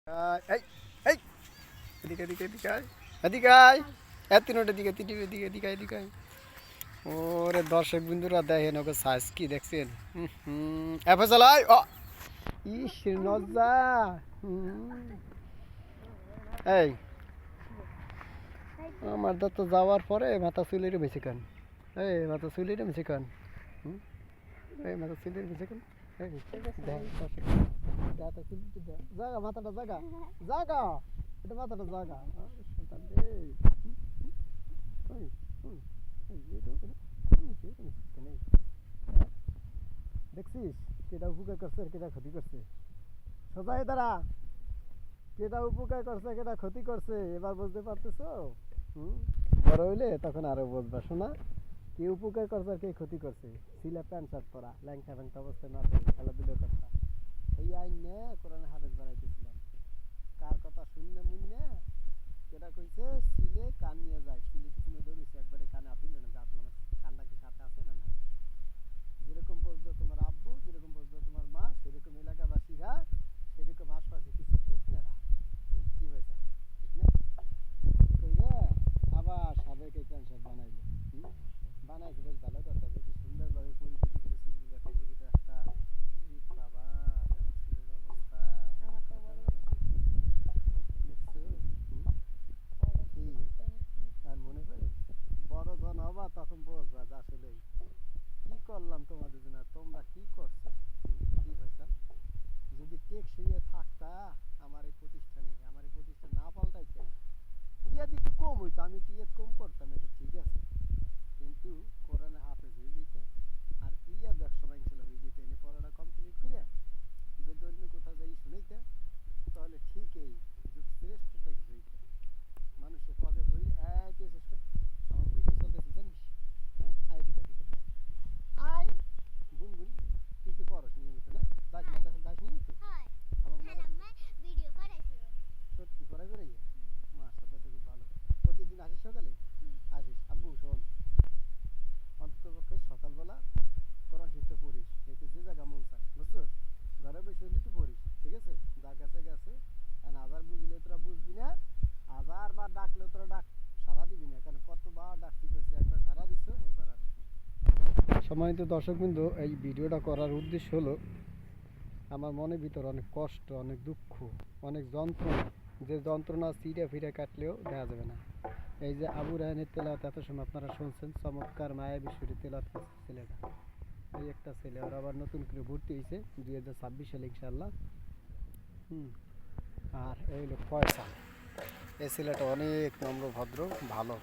এই এই এদিকে এদিকে এদিকে এদিকে এদিকে দিকে তিনটে এদিকে এদিকে এদিকে ওরে দর্শক বিন্দুরা দেখেন ওকে সাইজ কি দেখছেন এফএসএলআই ও ইস নজা এই আমার তো যাওয়ার পরে মাথা চুলের বেশি কান এই মাথা চুলের বেশি কান এই মাথা চুলের বেশি কান জাগা মাথাটা জাগা জাগা এটা মাথাটা জাগা দেখছিস কেটা উপকার করছে আর কেটা ক্ষতি করছে সোজাই দাঁড়া কেটা উপকার করছে কেটা ক্ষতি করছে এবার বুঝতে পারতেছ বড় হইলে তখন আরো বুঝবা শোনা কে উপকার করছে আর কে ক্ষতি করছে সিলা প্যান্ট শার্ট পরা ল্যাংটা ফ্যাংটা অবস্থায় না খেলাধুলো করতা এই আইন নে কোরআনে হাফেজ বানাইতেছিলাম কার কথা শূন্য মুন্য কেটা কইছে সিলে কান নিয়ে যায় সিলে কিছু দৌড়িছে একবারে কানে আপিল না যে আপনার কানটা কি সাথে আছে না নাই যেরকম বলতো তোমার আব্বু যেরকম বলতো তোমার মা সেরকম এলাকাবাসীরা সেরকম আশপাশে কিছু কুটনেরা কি হয়েছে ঠিক না কইরে আবার সাবেক এই প্যান্ট শার্ট বানাইলো বানাইছে বেশ ভালো কথা যে কি সুন্দরভাবে পরিপাটি করে চুলগুলো থেকে এটা একটা বাবা চুলের অবস্থা আর মনে করে বড় জন হবা তখন বুঝবা যে আসলে কি করলাম তোমাদের জন্য তোমরা কি করছো কি ভাইসা যদি টেকসইয়ে থাকতা আমার এই প্রতিষ্ঠান না পাল্টাইতে ইয়াদ একটু কম হইতো আমি টিয়াদ কম করতাম এটা ঠিক আছে কিন্তু কোরআনে হাফেজ হয়ে যেতে আর ইয়াদ এক সময় ইনশাল্লাহ হয়ে যেতে এনে পড়াটা কমপ্লিট করে যদি অন্য কোথাও যাই শুনাইতে তাহলে ঠিক এই শ্রেষ্ঠটা কিছু হইতে মানুষের পদে বই এক আমার ভিডিও চলতেছে জানিস হ্যাঁ আইডিকা দিকে আয় বুন বুন তুই কি পড়াস নিয়মিত না যাস মাদ্রাসা যাস নিয়মিত সত্যি পড়াই বেড়াই মাশাআল্লাহ তো খুব ভালো প্রতিদিন আসিস সকালে আসিস আব্বু শোন অন্ততপক্ষে সকালবেলা কোরআন শিখতে পড়িস এতে যে জায়গা মন চায় বুঝছিস ঘরে বসে হলে তুই পড়িস ঠিক আছে যা গেছে গেছে আজার বুঝলে তোরা বুঝবি না হাজার বার ডাকলে তোরা ডাক সারা দিবি না কারণ কতবার ডাকতে করছি একবার সারা দিচ্ছ এবার আর সম্মানিত দর্শকবৃন্দ এই ভিডিওটা করার উদ্দেশ্য হলো আমার মনের ভিতর অনেক কষ্ট অনেক দুঃখ অনেক যন্ত্রণা যে যন্ত্রণা চিড়ে ফিরে কাটলেও দেখা যাবে না এই যে আবু রায়হানের তেলাওয়াত এত সময় আপনারা শুনছেন চমৎকার মায়া বিশ্বরী তেলাওয়াত করছে ছেলেটা এই একটা ছেলে ওর আবার নতুন করে ভর্তি হয়েছে 2026 সালে ইনশাআল্লাহ আর এই হলো ফয়সাল এই ছেলেটা অনেক নম্র ভদ্র ভালো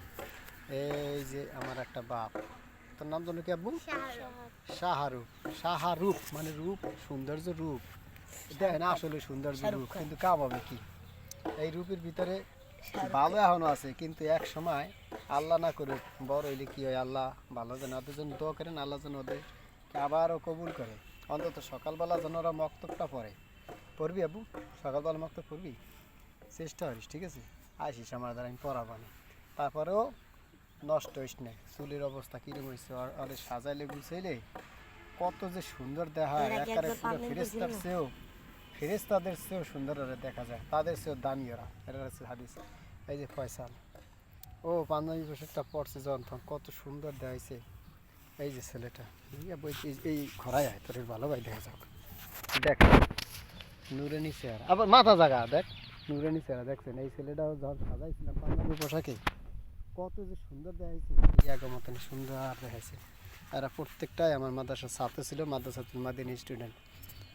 এই যে আমার একটা বাপ তোর নাম জানো কি আব্বু শাহরুখ মানে রূপ সৌন্দর্য রূপ দেয় না আসলে সৌন্দর্য রূপ কিন্তু কামাবে কি এই রূপের ভিতরে ভালো এখনো আছে কিন্তু এক সময় আল্লাহ না করে বড় হইলে কি হয় আল্লাহ ভালো যেন ওদের জন্য দোয়া করেন আল্লাহ যেন ওদের আবারও কবুল করে অন্তত সকালবেলা যেন ওরা মক্তবটা পড়বি আব্বু সকালবেলা মক্তব পড়বি চেষ্টা করিস ঠিক আছে আসিস আমার দ্বারা আমি পড়াবানি তারপরেও নষ্ট হইস না চুলের অবস্থা কিরকম হয়েছে আর সাজাইলে গুছাইলে কত যে সুন্দর দেখা একেবারে পুরো ফেরেশতাদের চেয়েও সুন্দর দেখা যায় তাদের চেয়েও দামি ওরা এটা হচ্ছে হাদিস এই যে ফয়সাল ও পাঞ্জাবি পোশাকটা পড়ছে যখন কত সুন্দর দেখাইছে এই যে ছেলেটা এই ঘোরায় হয় তোর ভালো ভাই দেখা যাক দেখ নুরানি চেহারা আবার মাথা জাগা দেখ নুরানি চেহারা দেখছেন এই ছেলেটাও যখন সাজাইছিলাম পাঞ্জাবি পোশাকে কত যে সুন্দর দেখাইছে আগের মতন সুন্দর দেখাইছে এরা প্রত্যেকটাই আমার মাদ্রাসার ছাত্র ছিল মাদ্রাসাতুল মাদিনী স্টুডেন্ট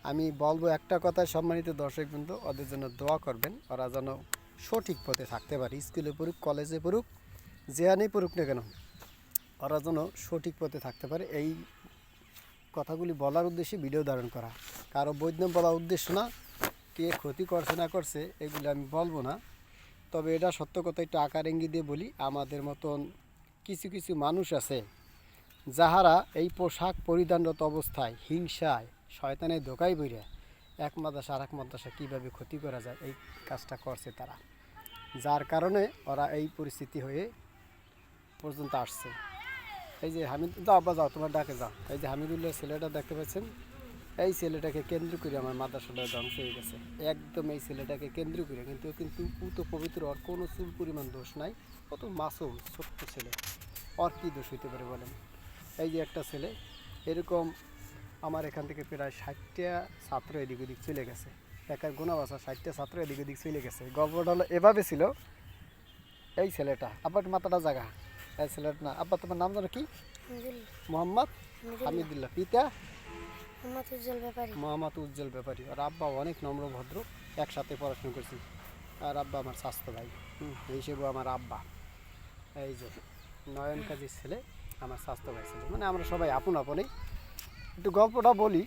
আমি বলবো একটা কথা সম্মানিত দর্শকবৃন্দ ওদের জন্য দোয়া করবেন ওরা যেন সঠিক পথে থাকতে পারে স্কুলে পড়ুক কলেজে পড়ুক যেখানেই পড়ুক না কেন ওরা যেন সঠিক পথে থাকতে পারে এই কথাগুলি বলার উদ্দেশ্যে ভিডিও ধারণ করা কারো বৈধ বলার উদ্দেশ্য না কে ক্ষতি করছে না করছে এগুলি আমি বলবো না তবে এটা সত্য কথা একটু আকার ইঙ্গিত দিয়ে বলি আমাদের মতন কিছু কিছু মানুষ আছে যাহারা এই পোশাক পরিধানরত অবস্থায় হিংসায় শয়তানের ধোকায় বইরে এক মাদ্রাসা আর এক মাদ্রাসা কীভাবে ক্ষতি করা যায় এই কাজটা করছে তারা যার কারণে ওরা এই পরিস্থিতি হয়ে পর্যন্ত আসছে এই যে হামিদ যাও আব্বা যাও তোমার ডাকে যাও এই যে হামিদুল্লাহ ছেলেটা দেখতে পাচ্ছেন এই ছেলেটাকে কেন্দ্র করে আমার মাদ্রাসাটা ধ্বংস হয়ে গেছে, একদম এই ছেলেটাকে কেন্দ্র করে। কিন্তু ও তো পবিত্র, ওর কোনো চুল পরিমাণ দোষ নাই, কত মাসুম ছোট্ট ছেলে, ওর কী দোষ হইতে পারে বলেন? এই যে একটা ছেলে এরকম, আমার এখান থেকে প্রায় 60টা ছাত্র এদিক ওদিক চলে গেছে, একার গুণা বাসা 60টা ছাত্র এদিক ওদিক চলে গেছে। গল্পটা হলো এভাবে ছিল, এই ছেলেটা আবার মাথাটা জায়গা, এই ছেলেটা না, আব্বা তোমার নাম জানো কি? মোহাম্মদ হামিদুল্লাহ, পিতা মোহাম্মদ উজ্জ্বল ব্যাপারী। আর আব্বা অনেক নম্র ভদ্র, একসাথে পড়াশোনা করছি। আর আব্বা আমার স্বাস্থ্য ভাই, এই হিসেবে আমার আব্বা। এই যে নয়ন কাজীর ছেলে আমার স্বাস্থ্য ভাই ছেলে, মানে আমরা সবাই আপন আপনই। একটু গল্পটা বলি,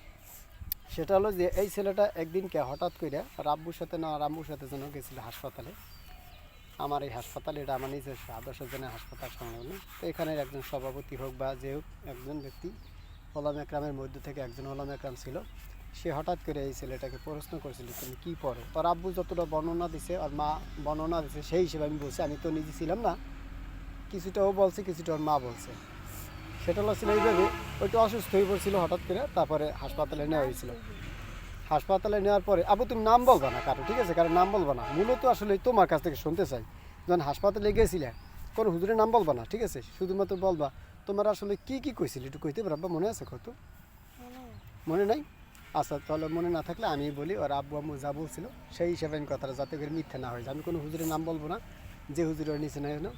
সেটা হলো যে এই ছেলেটা একদিনকে হঠাৎ করে রাব্বুর সাথে না রাম্বুর সাথে যেন গেছিল হাসপাতালে। আমার এই হাসপাতাল এটা আমার নিজস্ব আদর্শ জনের হাসপাতাল সংলগ্ন। তো এখানের একজন সভাপতি হোক বা যে হোক, একজন ব্যক্তি ওলামা একরামের মধ্য থেকে একজন ওলামা একরাম ছিল, সে হঠাৎ করে এই ছেলেটাকে প্রশ্ন করেছিল তুমি কী পড়ো। ওর আব্বু যতটা বর্ণনা দিছে, আর মা বর্ণনা দিছে, সেই হিসেবে আমি বলছি, আমি তো নিজে ছিলাম না, কিছুটা ও বলছে কিছুটা ওর মা বলছে। সেটা হলো ছিল এইভাবে, ওইটা অসুস্থ হয়ে পড়ছিল হঠাৎ করে, তারপরে হাসপাতালে নেওয়া হয়েছিল। হাসপাতালে নেওয়ার পরে আবু তুমি নাম বলবা না কারো, ঠিক আছে? কারণ নাম বলবা না, মূলত আসলে তোমার কাছ থেকে শুনতে চাই, যখন হাসপাতালে গিয়েছিলে কোনো হুজুরের নাম বলবা না, ঠিক আছে? শুধুমাত্র বলবা তোমার আসলে কি কি কইছিল, একটু কইতে পারবা? মনে আছে কত? মনে নাই? আচ্ছা, তাহলে মনে না থাকলে আমি বলি, ওর আব্বু আম্মু যা বলছিল সেই হিসাবে আমি কথাটা, যাতে করে মিথ্যা না হয়ে যায়। আমি কোনো হুজুরের নাম বলবো না, যে হুজুরের নিচে নেয় না,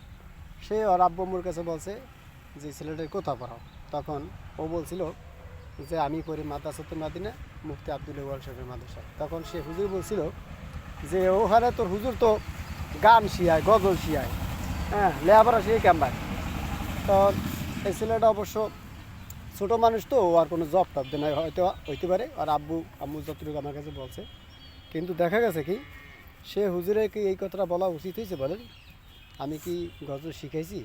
সে ওর আব্বু আম্মুর কাছে বলছে যে ছেলেটার কোথা পড়াও। তখন ও বলছিল যে আমি পড়ি মাদ্রাসাতুল মাদিনা মুফতি আব্দুল ওয়াল সাহেবের মাদ্রাসায়। তখন সে হুজুর বলছিল যে ওখানে তোর হুজুর তো গান শিয়ায়, গজল শিয়ায়, হ্যাঁ, লেখাপড়া শিয়ে ক্যাম্বাই। তো এই ছেলেটা অবশ্য ছোটো মানুষ, তো ও আর কোনো জব টব দেয় হয়তো হইতে পারে, আর আব্বু আম্মু যতটুকু আমার কাছে বলছে। কিন্তু দেখা গেছে কি, সে হুজুরে কি এই কথাটা বলা উচিত হয়েছে বলেন? আমি কি গজল শিখাইছি?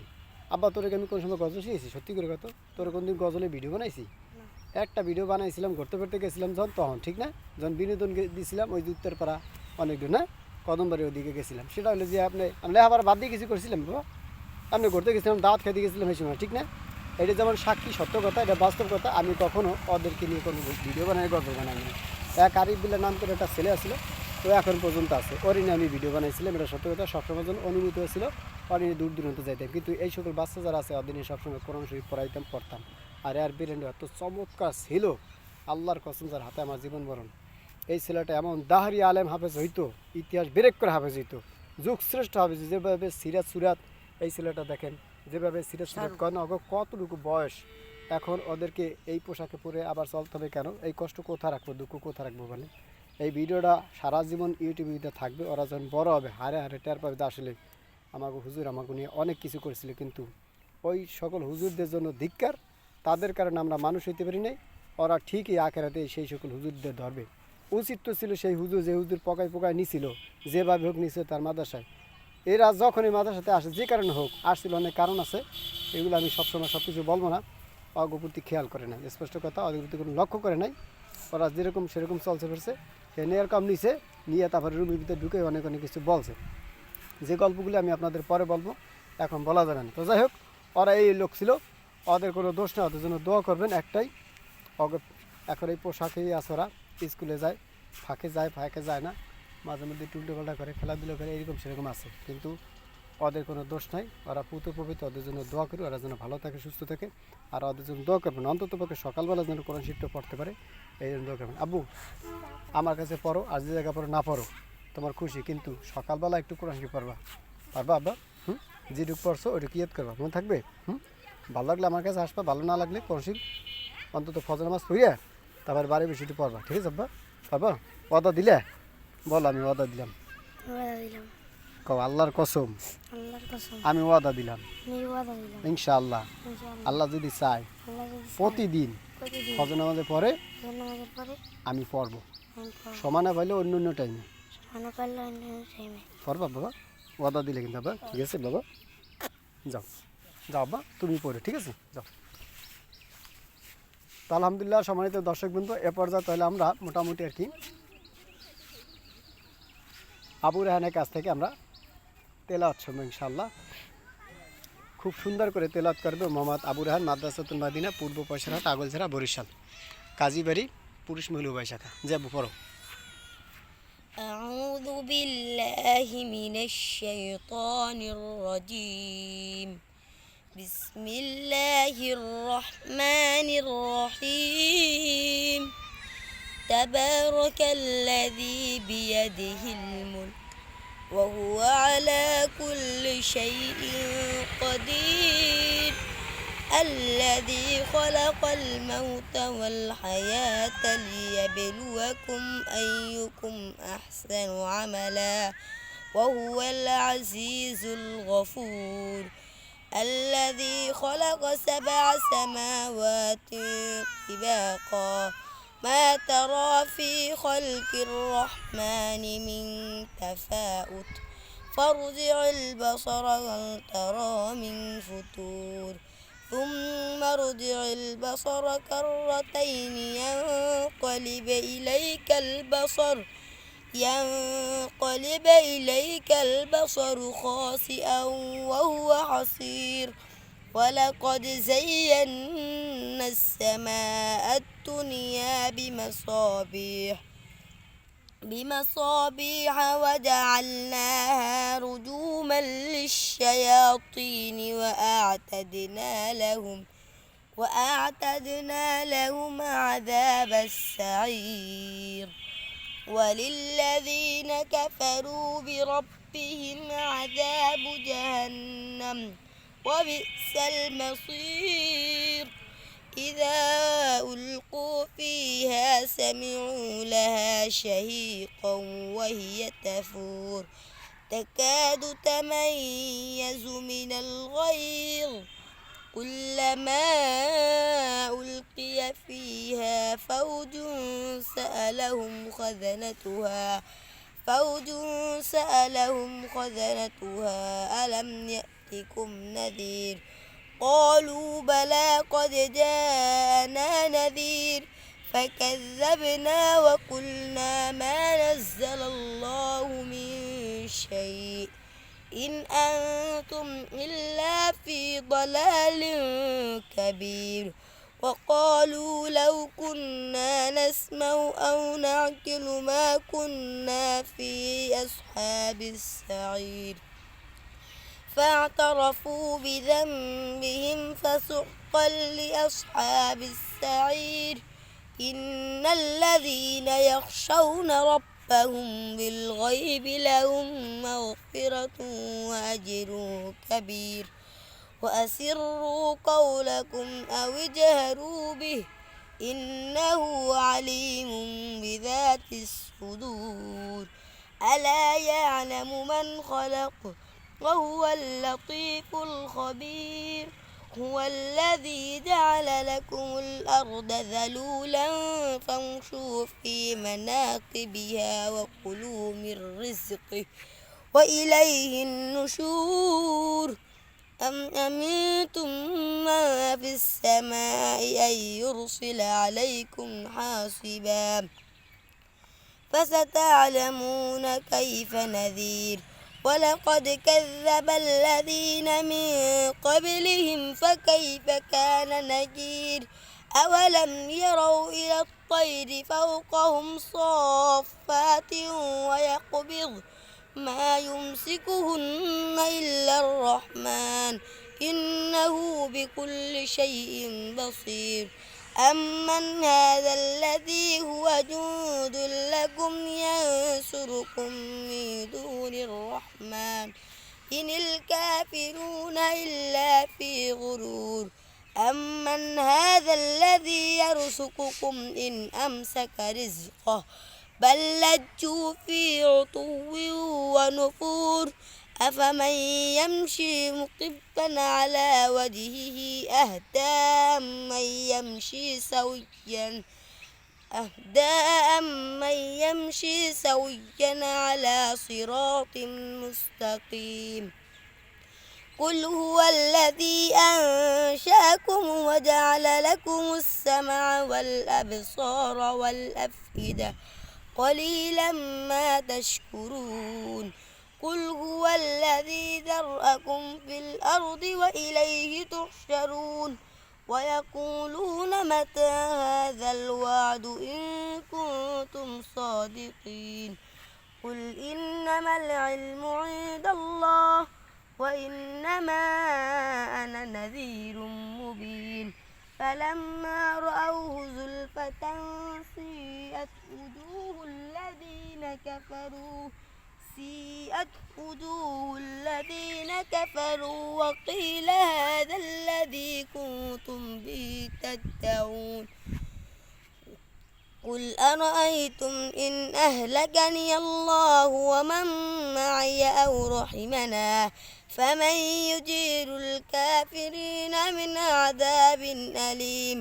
আব্বা তোরে আমি কোন সময় গজল শিখেছি? সত্যি করে কত, তোরে কোনদিন গজলের ভিডিও বানাইছি? একটা ভিডিও বানাইছিলাম, ঘুরতে ফিরতে গেছিলাম যখন, তখন ঠিক না, যখন বিনোদন দিছিলাম ওই উত্তরপাড়া অনেক দূর না, কদমবাড়ি ওদিকে গেছিলাম। সেটা হলো যে আপনি আবার বাদ দিয়ে কিছু করছিলাম বাবা, আপনি ঘুরতে গেছিলাম, দাওয়াত খেতে গেছিলাম এই সময়, ঠিক না? এটা যেমন সাক্ষী সত্য কথা, এটা বাস্তব কথা। আমি কখনও ওদেরকে নিয়ে কোনো ভিডিও বানাই, গল্প বানাই না। এক আরিফুল্লাহ নাম করে একটা ছেলে আসলো, তো এখন পর্যন্ত আছে, ওর নিয়ে আমি ভিডিও বানাইছিলাম, এটা সত্য কথা। সবসময় জন্য অনুমিত হয়েছিল, ওর নিয়ে দূর দূরান্ত যাইতাম। কিন্তু এই সকল বাচ্চা যারা আছে ওদের নিয়ে সবসময় কোরআন শরীফ পড়াইতাম, পড়তাম। আর এর বিরেন্ড এত চমৎকার ছিল, আল্লাহর কসম, যার হাতে আমার জীবন বরণ। এই ছেলেটা এমন দাহারি আলেম হাফেজ হইতো, ইতিহাস ব্রেক করে হাফেজ হইতো, যুগ শ্রেষ্ঠ হাফেজ। যেভাবে সিরাত সুরাত, এই ছেলেটা দেখেন যেভাবে সিরাত সুরাত কয় না, কতটুকু বয়স, এখন ওদেরকে এই পোশাকে পরে আবার চলতে হবে কেন? এই কষ্ট কোথায় রাখবো, দুঃখ কোথায় রাখবো বলে? এই ভিডিওটা সারা জীবন ইউটিউবে থাকবে, ওরা যখন বড় হবে হারে হারে টের পাবে আসলে আমাকে হুজুর আমাকে নিয়ে অনেক কিছু করেছিল। কিন্তু ওই সকল হুজুরদের জন্য ধিক্কার, তাদের কারণে আমরা মানুষ হইতে পারি নাই। ওরা ঠিকই আখেরাতে সেই সকল হুজুরদের ধরবে। উচিত তো ছিল সেই হুজুর, যে হুজুর পকায় পকায় নিছিল, যেভাবে হোক নিছিল তার মাদ্রাসায়। এরা যখনই মাদ্রাসাতে আসে, যে কারণে হোক আসছিল, অনেক কারণ আছে, এগুলো আমি সবসময় সব কিছু বলবো না। অগ্রপ্রতি খেয়াল করে নাই, স্পষ্ট কথা, অগ্রপ্রতি কোনো লক্ষ্য করে নাই। ওরা যেরকম সেরকম চলছে ফিরছে, সে নেয়ার কম নিছে, নিয়ে তারপরে রুমের ভিতরে ঢুকে অনেক অনেক কিছু বলছে, যে গল্পগুলি আমি আপনাদের পরে বলবো, এখন বলা যাবে না। তো যাই হোক, ওরা এই লোক ছিল, ওদের কোনো দোষ নেই, ওদের জন্য দোয়া করবেন একটাই। এখন এই পোশাকেই আছে, ওরা স্কুলে যায়, ফাঁকে যায় না, মাঝে মধ্যে উল্টো পাল্টা করে, খেলাধুলা করে, এরকম সেরকম আছে। কিন্তু ওদের কোনো দোষ নাই, ওরা পুত পবিত্র, ওদের জন্য দোয়া করি, ওরা যেন ভালো থাকে, সুস্থ থাকে। আর ওদের জন্য দোয়া করবেন, অন্তত পক্ষে সকালবেলা যেন কোরআন শরীফটা পড়তে পারে, এই জন্য দোয়া করবেন। আব্বু আমার কাছে পড়ো, আর যে জায়গা পড়ো না পড়ো তোমার খুশি, কিন্তু সকালবেলা একটু কোরআন শরীফ পড়বা, পারবা আব্বা? যেটুকু পড়ছো ওইটুকু ইয়াদ করবা, মনে থাকবে? ভালো লাগলে আমার কাছে আসবা, ভালো না লাগলে কোরআন শরীফ অন্তত ফজর নামাজ পড়িয়া তারপর বাড়ি বেশি একটু পড়বা, ঠিক আছে আব্বা? পারবা? ওয়াদা দিলে? বল, আমি ওয়াদা দিলাম। আল্লাহর কসম আমি ওয়াদা দিলাম, ইনশাআল্লাহ। আল্লাহ যদি চায় প্রতিদিন ফজর নামাজের পরে আমি পড়বো, সমানে পাইলে অন্য অন্য টাইমে পড়বা বাবা, ওয়াদা দিলে কিন্তু বাবা, ঠিক আছে বাবা? যাও যাও বাবা, তুমি পড়ে, ঠিক আছে? যাও। তো আলহামদুলিল্লাহ, সম্মানিত দর্শকবৃন্দ, এ পর্যায়ে তাহলে আমরা মোটামুটি আর কি আবু রেহানের কাছ থেকে আমরা তেলাওয়াত শুনবো ইনশাআল্লাহ। খুব সুন্দর করে তেলাওয়াত করবে মোহাম্মদ আবু রেহান, মাদ্রাসাতুল মাদিনা, পূর্ব পয়সারহাট, আগলঝাড়া, বরিশাল, কাজীবাড়ি পুরুষ মহিলা উভয় শাখা যাবো পড়ো أعوذ بالله من الشيطان الرجيم بسم الله الرحمن الرحيم تبارك الذي بيده الملك وهو على كل شيء قدير الذي خلق الموت والحياة ليبلوكم أيكم أحسن عملا وهو العزيز الغفور الذي خلق 7 سماوات طباقا ما ترى في خلق الرحمن من تفاؤت فارجع البصر هل ترى من فتور ثم ارجع البصر كرتين ينقلب إليك البصر خاسئا وهو حصير ولقد زينا السماء الدنيا بمصابيح وجعلناها رجوما للشياطين وأعتدنا لهم عذاب السعير وللذين كفروا بربهم عذاب جهنم وبئس المصير إذا ألقوا فيها سمعوا لها شهيقا وهي تفور تكاد تميز من الغيظ كلما ألقي فيها فوج سألهم خزنتها ألم يأتكم نذير قالوا بلى قد جاءنا نذير فكذبنا وقلنا ما نزل الله من شيء إن أنتم إلا في ضلال كبير وقالوا لو كنا نسمع أو نعقل ما كنا في أصحاب السعير فاعترفوا بذنبهم فسحقا لأصحاب السعير إن الذين يخشون ربهم بالغيب لهم مغفرة وأجر كبير وأسروا قولكم أو اجهروا به إنه عليم بذات الصدور ألا يعلم من خلق وهو اللطيف الخبير هو الذي جعل لكم الأرض ذلولا فامشوا في مناقبها وكلوا من رزقه وإليه النشور أم أمنتم من في السماء أن يرسل عليكم حاصبا فستعلمون كيف نذير ولقد كذب الذين من قبلهم فكيف كان نكير أولم يروا إلى الطير فوقهم صافات ويقبض ما يمسكهن إلا الرحمن إنه بكل شيء بصير أمن هذا الذي هو جند لكم ينصركم من دون الرحمن إن الكافرون إلا في غرور أمن هذا الذي يرزقكم إن أمسك رزقه بل لجوا في عتو ونفور أفمن يمشي مكبا على وجهه أهدى أمن يمشي سويا على صراط مستقيم قل هو الذي أنشأكم وجعل لكم السمع والأبصار والأفئدة قليلا ما تشكرون قل هو الذي ذرأكم في الأرض وإليه تحشرون ويقولون متى هذا الوعد إن كنتم صادقين قل إنما العلم عند الله وإنما أنا نذير مبين فلما رأوه زلفة سيئت وجوه الذين كفروا وقيل هذا الذي كنتم به تدعون قل أرأيتم إن أهلكني الله ومن معي أو رحمنا فمن يجير الكافرين من عذاب أليم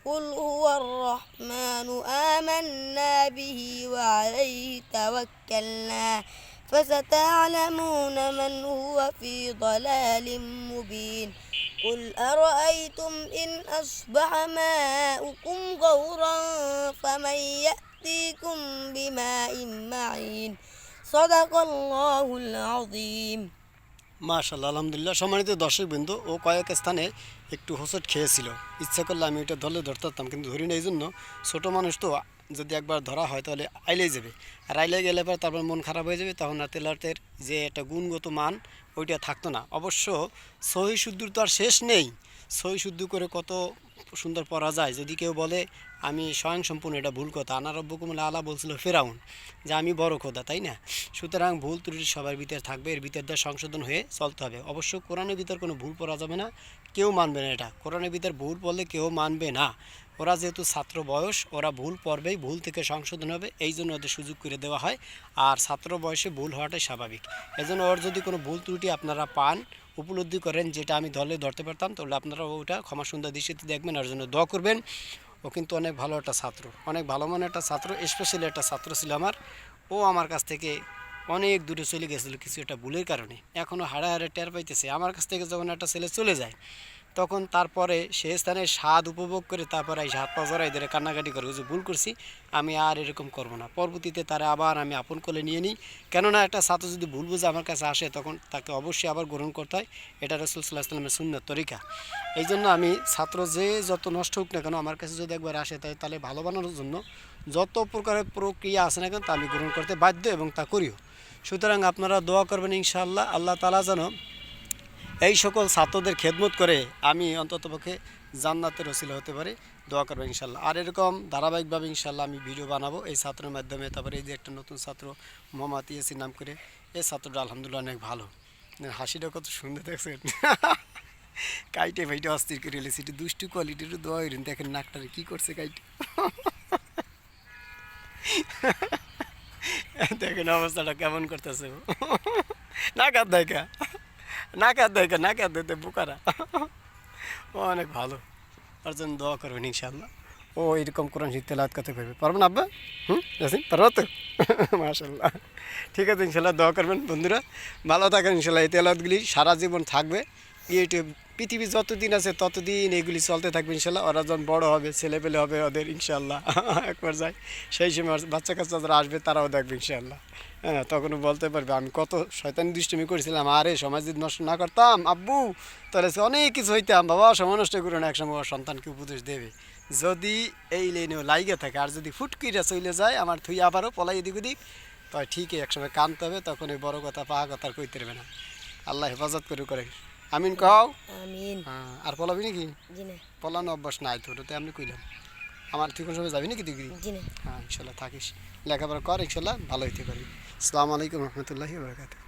قل هو الرحمن آمنا به وعليه توكلنا فستعلمون من هو في ضلال مبين قل أرأيتم إن أصبح ماؤكم غورا فمن يأتيكم بماء معين صدق الله العظيم মাশাআল্লাহ, আলহামদুলিল্লাহ। সম্মানিত দর্শকবৃন্দ, ও কয়েক স্থানে একটু হোঁচট খেয়েছিল। ইচ্ছা করলে আমি ওটা ধরলে ধরতে পারতাম, কিন্তু ধরি না। এই জন্য ছোটো মানুষ তো, যদি একবার ধরা হয় তাহলে আইলেই যাবে, আর আইলে গেলে পর তারপর মন খারাপ হয়ে যাবে, তখন আর তেলাওয়াতের যে একটা গুণগত মান ওইটা থাকতো না। অবশ্য সহি শুদ্ধর তো আর শেষ নেই। সহি শুদ্ধ করে কত সুন্দর পড়া যায়। যদি কেউ বলে আমি স্বয়ংসম্পূর্ণ, এটা ভুল কথা। আনা রব্বুকুম আলা বলছিল ফেরাউন, যে আমি বড় খোদা, তাই না? সুতরাং ভুল ত্রুটি সবার ভিতরে থাকবে, এর ভিতর দিয়ে সংশোধন হয়ে চলতে হবে। অবশ্য কোরআনের ভিতর কোনো ভুল পড়া যাবে না, কেউ মানবে না এটা। কোরআনের ভিতর ভুল পড়লে কেউ মানবে না। ওরা যেহেতু ছাত্র বয়স, ওরা ভুল পড়বেই, ভুল থেকে সংশোধন হবে, এই জন্য ওদের সুযোগ করে দেওয়া হয়। আর ছাত্র বয়সে ভুল হওয়াটাই স্বাভাবিক। এই জন্য ওর যদি কোনো ভুল ত্রুটি আপনারা পান, উপলব্ধি করেন যেটা আমি ধরতে পারতাম, তাহলে আপনারা ওটা ক্ষমা সুন্দর দৃষ্টিতে দেখবেন, আর জন্য দোয়া করবেন। ও কিন্তু অনেক ভালো একটা ছাত্র, অনেক ভালো মনের একটা ছাত্র, স্পেশালি একটা ছাত্র ছিল আমার। ও আমার কাছ থেকে অনেক দূরে চলে গেছিলো কিছু একটা ভুলের কারণে। এখনও হাড়ে হাড়ে টের পাইতেছে। আমার কাছ থেকে যখন একটা ছেলে চলে যায়, তখন তারপরে সে স্থানে স্বাদ উপভোগ করে তারপরে এই হাত পা জড়াই ধরে কান্নাকাটি করে, যে ভুল করছি, আমি আর এরকম করব না। পরবর্তীতে তারা আবার আমি আপন করে নিয়ে নিই। কেননা একটা ছাত্র যদি ভুল বুঝে আমার কাছে আসে, তখন তাকে অবশ্যই আবার গ্রহণ করতে হয়। এটা রাসূল সাল্লাল্লাহু আলাইহি ওয়াসাল্লামের সুন্নাত তরিকা। এই জন্য আমি ছাত্র যে যত নষ্ট হোক না কেন, আমার কাছে যদি একবার আসে, তাহলে ভালো বানানোর জন্য যত প্রকারের প্রক্রিয়া আছে না কেন, তা আমি গ্রহণ করতে বাধ্য, এবং তা করিও। সুতরাং আপনারা দোয়া করবেন ইনশাআল্লাহ, আল্লাহ তাআলা যেন এই সকল ছাত্রদের খেদমত করে আমি অন্ততপক্ষে জান্নাতের ওসিলা হতে পারি। দোয়া করবেন ইনশাআল্লাহ। আর এরকম ধারাবাহিকভাবে ইনশাআল্লাহ আমি ভিডিও বানাবো এই ছাত্রের মাধ্যমে। তারপরে এই যে একটা নতুন ছাত্র মোহাম্মদ ইয়াসিন নাম করে, এই ছাত্রটা আলহামদুলিল্লাহ অনেক ভালো। হাসিটা কত সুন্দর দেখছেন, কাইটে ভাইটে অস্থির করে এলেছি। একটু দুষ্টু কোয়ালিটির দোয়া হইলেন, দেখেন নাকটারে কী করছে কাইটে। দেখেন অবস্থাটা কেমন করতেছে, নাকাত দেখা নাকাত দেখতে বুকারা। ও অনেক ভালো, ওর জন্য দোয়া করবেন ইনশাআল্লাহ। ও এরকম কোরআন শরীফ তেলাওয়াত করতে পারবে, পারবেন আব্বা? ইয়াসিন পারবো তো? মাশাআল্লাহ। ঠিক আছে, ইনশাআল্লাহ দোয়া করবেন বন্ধুরা। ভালো থাকেন ইনশাআল্লাহ। এই তেলাওয়াতগুলি সারা জীবন থাকবে। ইউটিউব পৃথিবী যতদিন আছে ততদিন এগুলি চলতে থাকবে ইনশাআল্লাহ। ওরা যখন বড়ো হবে, ছেলেপেলে হবে ওদের ইনশাআল্লাহ, একবার যায় সেই সময় বাচ্চা কাচ্চা যারা আসবে তারাও দেখবে ইনশাআল্লাহ। হ্যাঁ, তখনও বলতে পারবে আমি কত শয়তানি দুষ্টুমি করেছিলাম। আরে সমাজ যদি নষ্ট না করতাম আব্বু, তাহলে অনেক কিছু হইতাম। বাবা সময় নষ্ট করে না, একসময় সন্তানকে উপদেশ দেবে। যদি এই লেনেও লাইগে থাকে, আর যদি ফুটকিরা চলে যায় আমার থুই আবারও পলাই এদিক ওদিক, তাই ঠিকই একসময় কানতে হবে। তখন এই বড় কথা পাহা কথা আর কইতে পারবে না। আল্লাহ হেফাজত করে আমিন কও। আমিন। হ্যাঁ, আর পলাবি নাকি? জি না। পলানো অভ্যাস নাই তোর, তো আমি কইলাম। আমার তুই কোন সময় যাবি নাকি ডিগ্রি? জি না। হ্যাঁ ইনশাল্লাহ থাকিস, লেখাপড়া কর, ইনশাল্লাহ ভালো হইতে পারবি। আসসালামু আলাইকুম রহমতুল্লাহি ওয়া বারাকাতুহু।